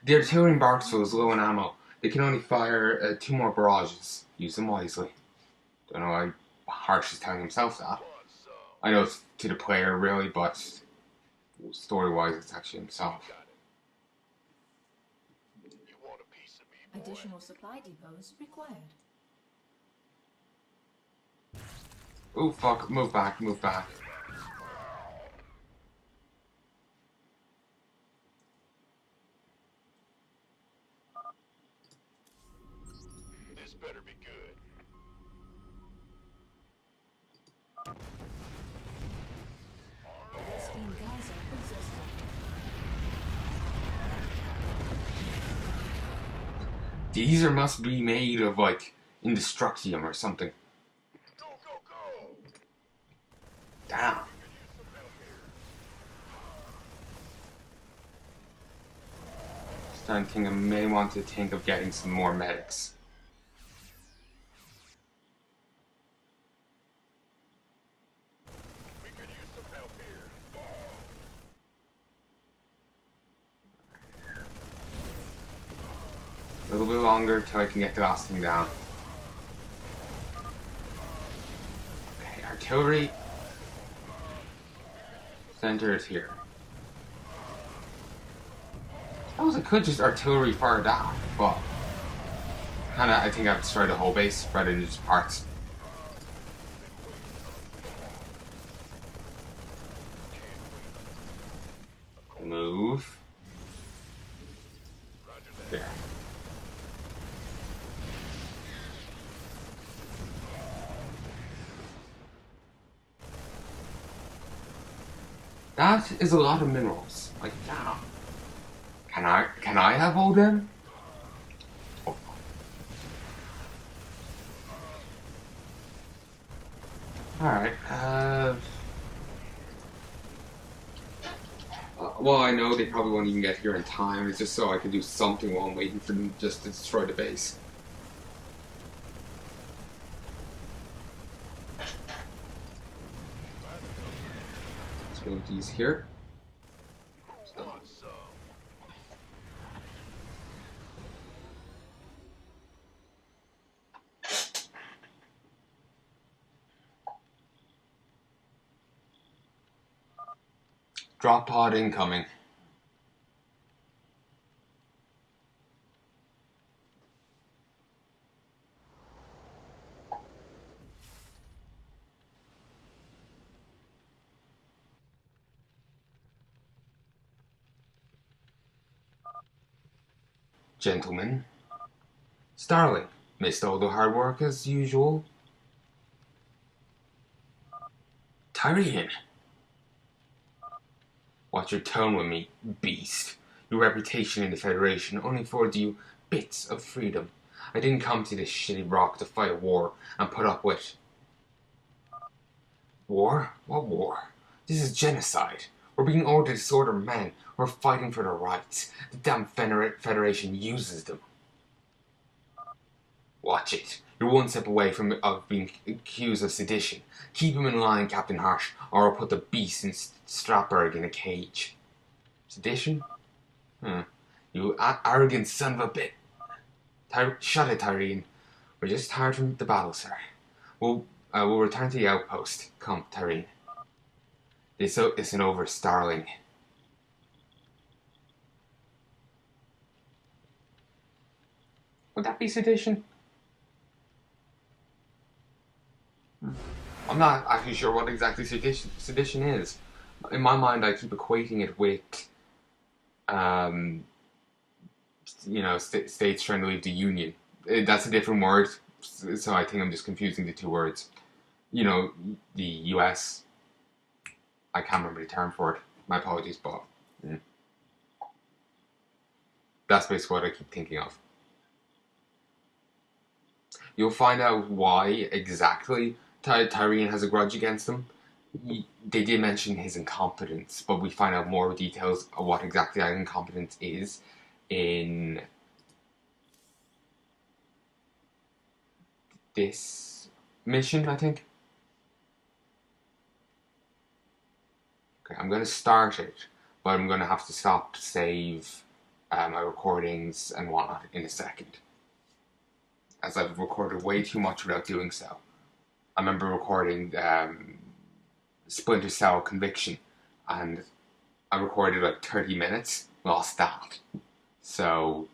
The artillery in Barksville is low on ammo. They can only fire 2 more barrages. Use them wisely. Don't know why Harsh is telling himself that. I know it's to the player, really, but story-wise, it's actually himself. Additional supply depots required. Oh, fuck. Move back, move back. This better be good. Steam geyser existing. These must be made of, like, indestructium or something. Go, go, go! Damn. Starting to think I may want to think of getting some more medics. We could use some help here. A little bit longer till I can get the last thing down. Okay, artillery. Center is here. I suppose I could just artillery fire that, but kinda I think I've destroyed the whole base rather than just parts. Move. There. That is a lot of minerals. Like, damn. Can I have all them? Oh. Alright, well, I know they probably won't even get here in time. It's just so I can do something while I'm waiting for them just to destroy the base. Let's move these here. Drop pod incoming. Gentlemen. Starling, missed all the hard work as usual. Tyrion. Watch your tone with me, beast. Your reputation in the Federation only affords you bits of freedom. I didn't come to this shitty rock to fight a war and put up with. War? What war? This is genocide. We're being ordered to slaughter men. We're fighting for their rights. The damn Federation uses them. Watch it. You're one step away from being accused of sedition. Keep him in line, Captain Harsh, or I'll put the beast in Statbrough in a cage. Sedition? You arrogant son of a bit. Shut it, Tyreen. We're just tired from the battle, sir. We'll return to the outpost. Come, Tyreen. This isn't over, Starling. Would that be sedition? I'm not actually sure what exactly sedition is. In my mind, I keep equating it with, states trying to leave the Union. That's a different word, so I think I'm just confusing the two words. You know, the US. I can't remember the term for it. My apologies, but that's basically what I keep thinking of. You'll find out why exactly Tyrion has a grudge against him. They did mention his incompetence, but we find out more details of what exactly that incompetence is in this mission, I think. Okay, I'm going to start it, but I'm going to have to stop, save, my recordings and whatnot in a second, as I've recorded way too much without doing so. I remember recording Splinter Cell Conviction, and I recorded like 30 minutes, lost that. So,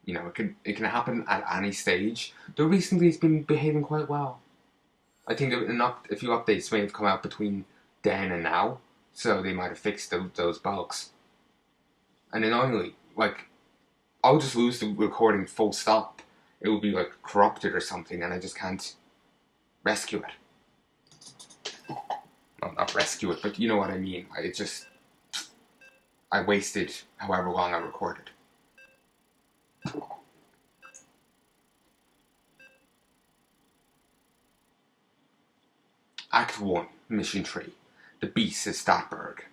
you know, it can happen at any stage. Though recently it's been behaving quite well. I think a few updates may have come out between then and now, so they might have fixed those bugs. And annoyingly, like, I'll just lose the recording full stop. It will be like corrupted or something, and I just can't rescue it. Well, not rescue it, but you know what I mean. I wasted however long I recorded. Act 1, Mission 3. The Beast of Statbrough.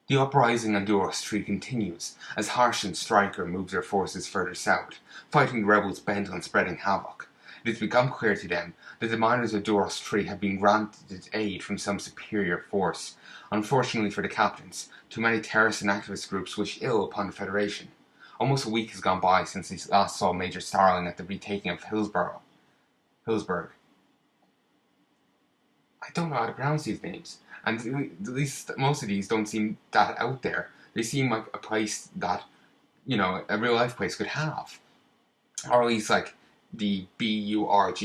The uprising on Duros 3 continues as Harsh and Stryker move their forces further south, fighting the rebels bent on spreading havoc. It has become clear to them that the miners of Duros 3 have been granted aid from some superior force. Unfortunately for the captains, too many terrorist and activist groups wish ill upon the Federation. Almost a week has gone by since they last saw Major Starling at the retaking of Hillsburg. I don't know how to pronounce these names, and at least most of these don't seem that out there. They seem like a place that, you know, a real life place could have. Or at least like the Burgh.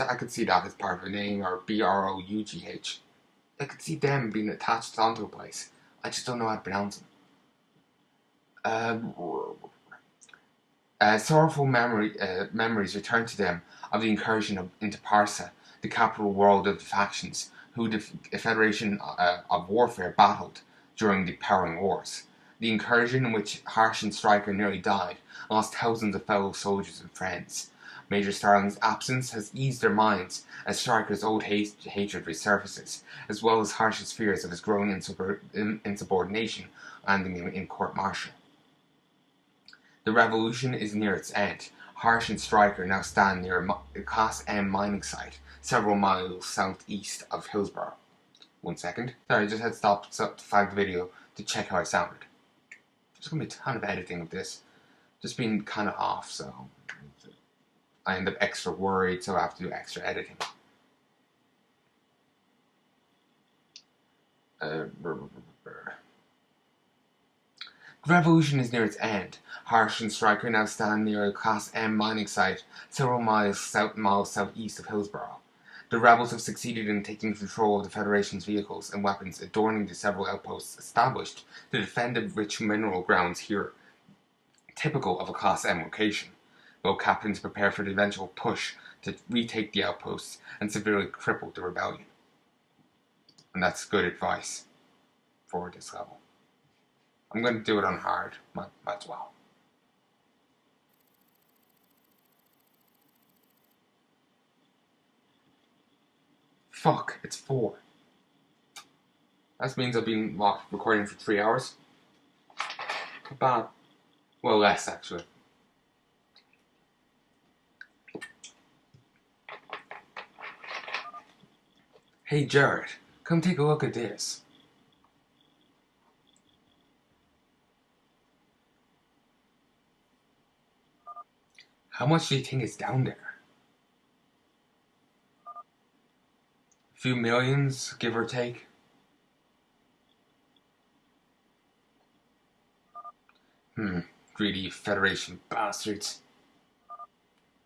I could see that as part of a name, or Brough. I could see them being attached onto a place. I just don't know how to pronounce them. Sorrowful memories return to them of the incursion into Parsa, the capital world of the factions, who the Federation of Warfare battled during the Powering Wars. The incursion in which Harsh and Stryker nearly died lost thousands of fellow soldiers and friends. Major Starling's absence has eased their minds as Stryker's old hatred resurfaces, as well as Harsh's fears of his growing insubordination landing him in court-martial. The revolution is near its end. Harsh and Stryker now stand near a Class M mining site, several miles southeast of Hillsborough. 1 second. Sorry, I just had to stop to flag the video to check how I sounded. There's going to be a ton of editing of this. Just being kind of off, so I end up extra worried, so I have to do extra editing. The revolution is near its end. Harsh and Stryker now stand near a Class M mining site several miles southeast of Hillsborough. The rebels have succeeded in taking control of the Federation's vehicles and weapons, adorning the several outposts established to defend the rich mineral grounds here, typical of a Class M location. Both captains prepare for the eventual push to retake the outposts and severely cripple the rebellion. And that's good advice for this level. I'm going to do it on hard, might as well. Fuck, it's 4. That means I've been, recording for 3 hours? Not bad. Well, less, actually. Hey, Jared, come take a look at this. How much do you think is down there? A few millions, give or take? Greedy Federation bastards.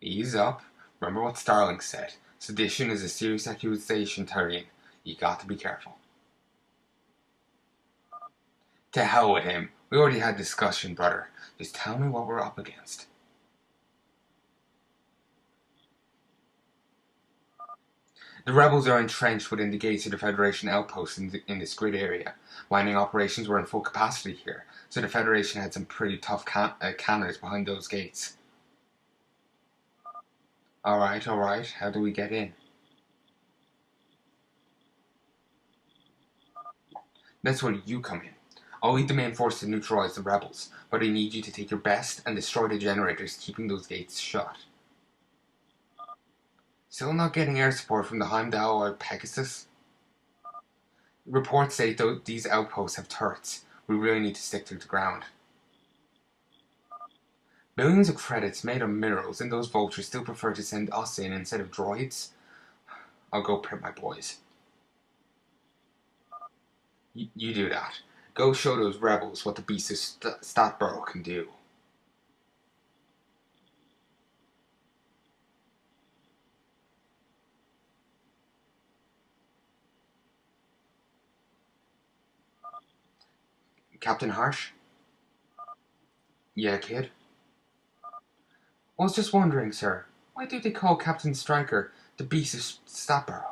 Ease up. Remember what Starling said. Sedition is a serious accusation, Tyrion. You got to be careful. To hell with him. We already had discussion, brother. Just tell me what we're up against. The rebels are entrenched within the gates of the Federation outposts in this grid area. Mining operations were in full capacity here, so the Federation had some pretty tough cannons behind those gates. Alright, how do we get in? That's where you come in. I'll lead the main force to neutralize the rebels, but I need you to take your best and destroy the generators keeping those gates shut. Still not getting air support from the Heimdall or Pegasus? Reports say these outposts have turrets. We really need to stick to the ground. Billions of credits made on minerals, and those vultures still prefer to send us in instead of droids? I'll go print my boys. You do that. Go show those rebels what the beast of Statbrough can do. Captain Harsh? Yeah, kid? I was just wondering, sir, why do they call Captain Stryker the Beast of Statbrough?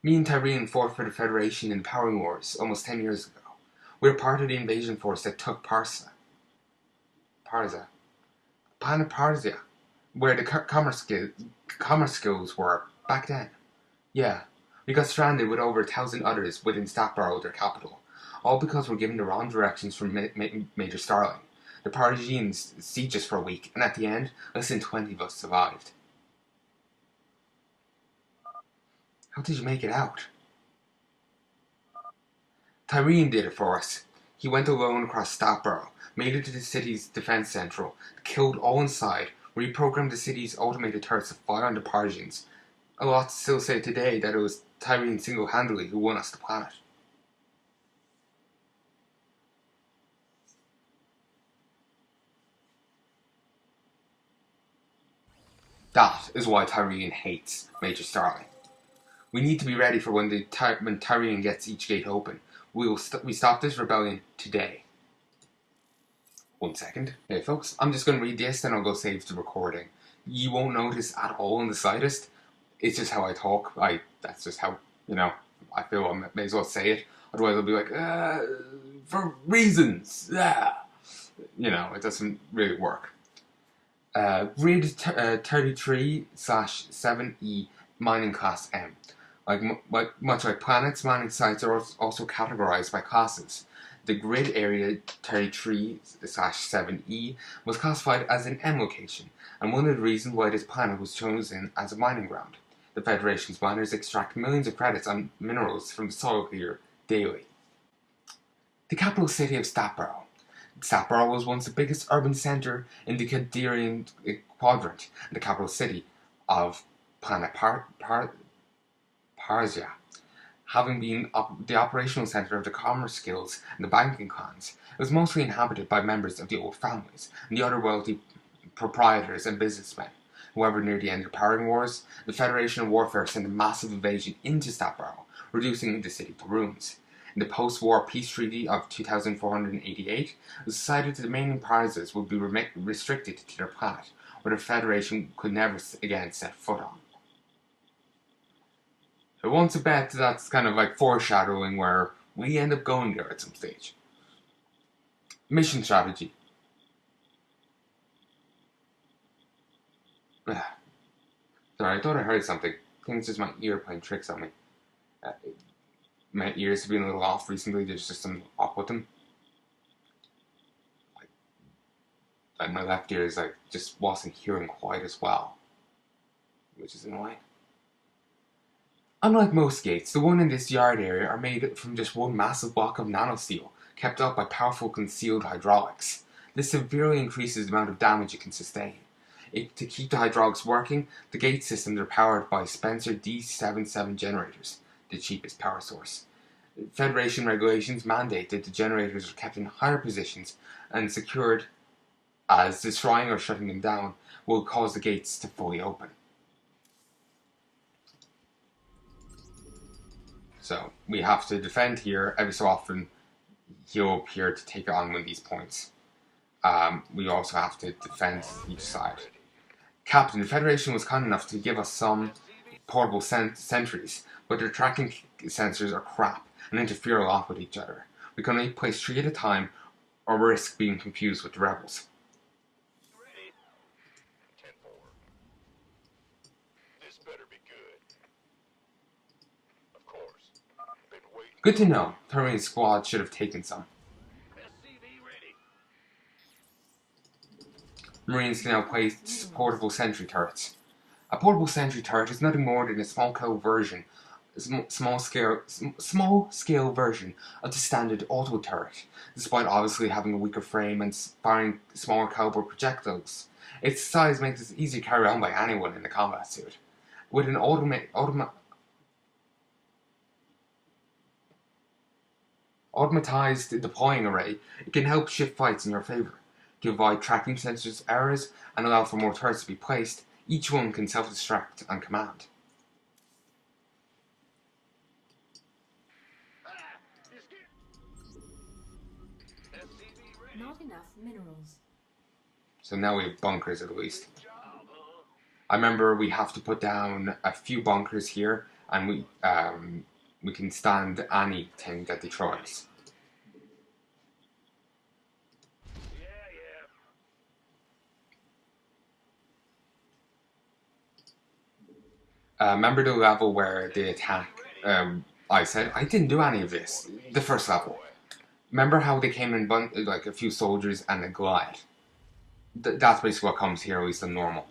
Me and Tyreen fought for the Federation in the Powering Wars almost 10 years ago. We were part of the invasion force that took Parsa. Planet Parsia, where the commerce skills were back then. Yeah, we got stranded with over 1,000 others within Statbrough, their capital, all because we're given the wrong directions from Major Starling. The Parisians sieged us for a week, and at the end, less than 20 of us survived. How did you make it out? Tyreen did it for us. He went alone across Statbrough, made it to the city's defense central, killed all inside, reprogrammed the city's automated turrets to fire on the Parisians. A lot still say today that it was Tyreen single-handedly who won us the planet. That is why Tyreen hates Major Starling. We need to be ready for when Tyreen gets each gate open. We stop this rebellion today. 1 second. Hey folks, I'm just going to read this, then I'll go save the recording. You won't notice at all in the slightest. It's just how I talk. That's just how, I feel I may as well say it. Otherwise I'll be like, for reasons. It doesn't really work. Grid 33/7E Mining Class M. Much like planets, mining sites are also categorized by classes. The grid area 33/7E was classified as an M location, and one of the reasons why this planet was chosen as a mining ground. The Federation's miners extract millions of credits on minerals from the soil here daily. The capital city of Statbrough. Statbrough was once the biggest urban centre in the Cadarian quadrant, and the capital city of planet Parsia. Having been the operational centre of the commerce guilds and the banking clans, it was mostly inhabited by members of the old families and the other wealthy proprietors and businessmen. However, near the end of the Powering Wars, the Federation of Warfare sent a massive invasion into Statbrough, reducing the city to ruins. In the post-war peace treaty of 2488, it was decided that the remaining prizes would be restricted to their planet, where the Federation could never again set foot on. I want to bet that's kind of like foreshadowing where we end up going there at some stage. Mission strategy. Sorry, I thought I heard something. I think it's just my ear playing tricks on me. My ears have been a little off recently. There's just something up with them. Like my left ear is just wasn't hearing quite as well, which is annoying. Unlike most gates, the one in this yard area are made from just one massive block of nanosteel, kept up by powerful concealed hydraulics. This severely increases the amount of damage it can sustain. To keep the hydraulics working, the gate systems are powered by Spencer D77 generators, the cheapest power source. Federation regulations mandate that the generators are kept in higher positions and secured, as destroying or shutting them down will cause the gates to fully open. So we have to defend here. Every so often he'll appear to take on one of these points. We also have to defend each side. Captain, the Federation was kind enough to give us some portable sentries, but their tracking sensors are crap and interfere a lot with each other. We can only place 3 at a time or risk being confused with the rebels. Ready? 10-4. This better be good. Of course. Been waiting. Good to know. Tyreen's squad should have taken some. SCV ready. Marines can now place portable sentry turrets. A portable sentry turret is nothing more than a small-scale version small scale version of the standard auto turret, despite obviously having a weaker frame and firing smaller caliber projectiles. Its size makes it easy to carry on by anyone in a combat suit. With an automatized deploying array, it can help shift fights in your favor. To avoid tracking sensors errors and allow for more turrets to be placed, each one can self-destruct on command. Not enough minerals. So now we have bunkers at least. I remember we have to put down a few bunkers here, and we can stand anything that they throw at us. Remember the level where they attack? I said I didn't do any of this. The first level. Remember how they came in like a few soldiers and a glide? That's basically what comes here, at least in normal.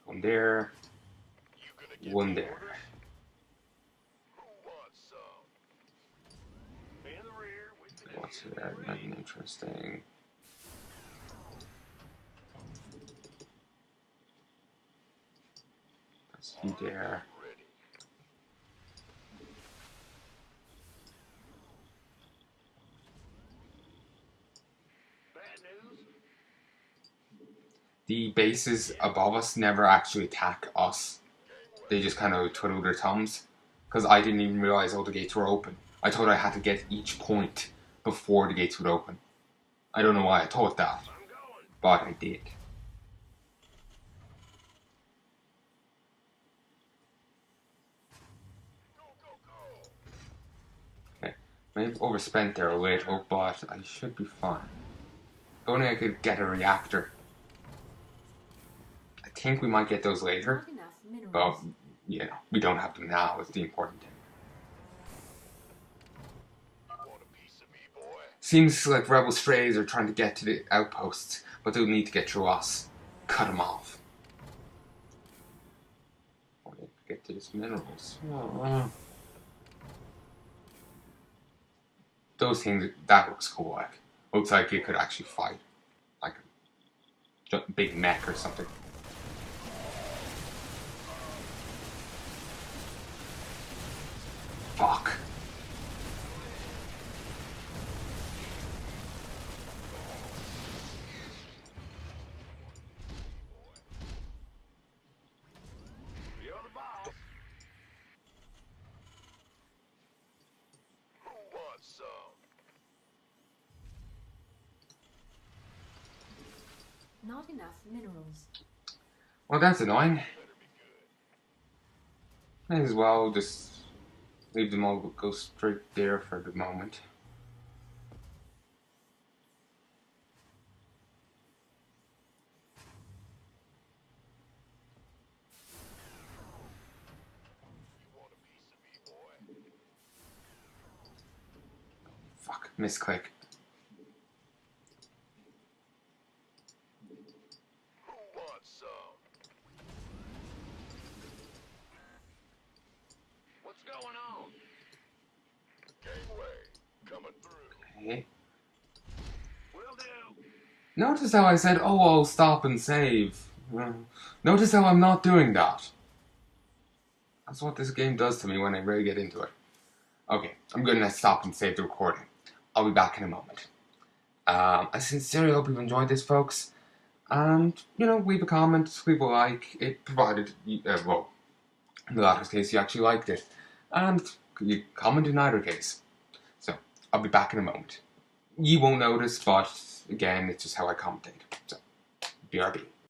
One there. One there. What's here? Nothing interesting. That's you there. The bases above us never actually attack us. They just kind of twiddle their thumbs. Because I didn't even realize all the gates were open. I thought I had to get each point before the gates would open. I don't know why I thought that, but I did. Okay, may have overspent there a little, but I should be fine. If only I could get a reactor. I think we might get those later, but you know, we don't have them now. It's the important thing. Seems like rebel strays are trying to get to the outposts, but they'll need to get through us. Cut them off. Or they get to these minerals. Those things, that looks cool. Like, looks like it could actually fight, like a big mech or something. Fuck. Not enough minerals. Well, that's annoying. Might as well just leave them all go straight there for the moment. Fuck, misclick. Okay. Notice how I said, oh, I'll stop and save. Notice how I'm not doing that. That's what this game does to me when I really get into it. Okay, I'm going to stop and save the recording. I'll be back in a moment. I sincerely hope you've enjoyed this, folks. And, you know, leave a comment, leave a like. It provided, well, in the latter case, you actually liked it. And you comment in either case. So, I'll be back in a moment. You won't notice, but again, it's just how I commentate. So, BRB.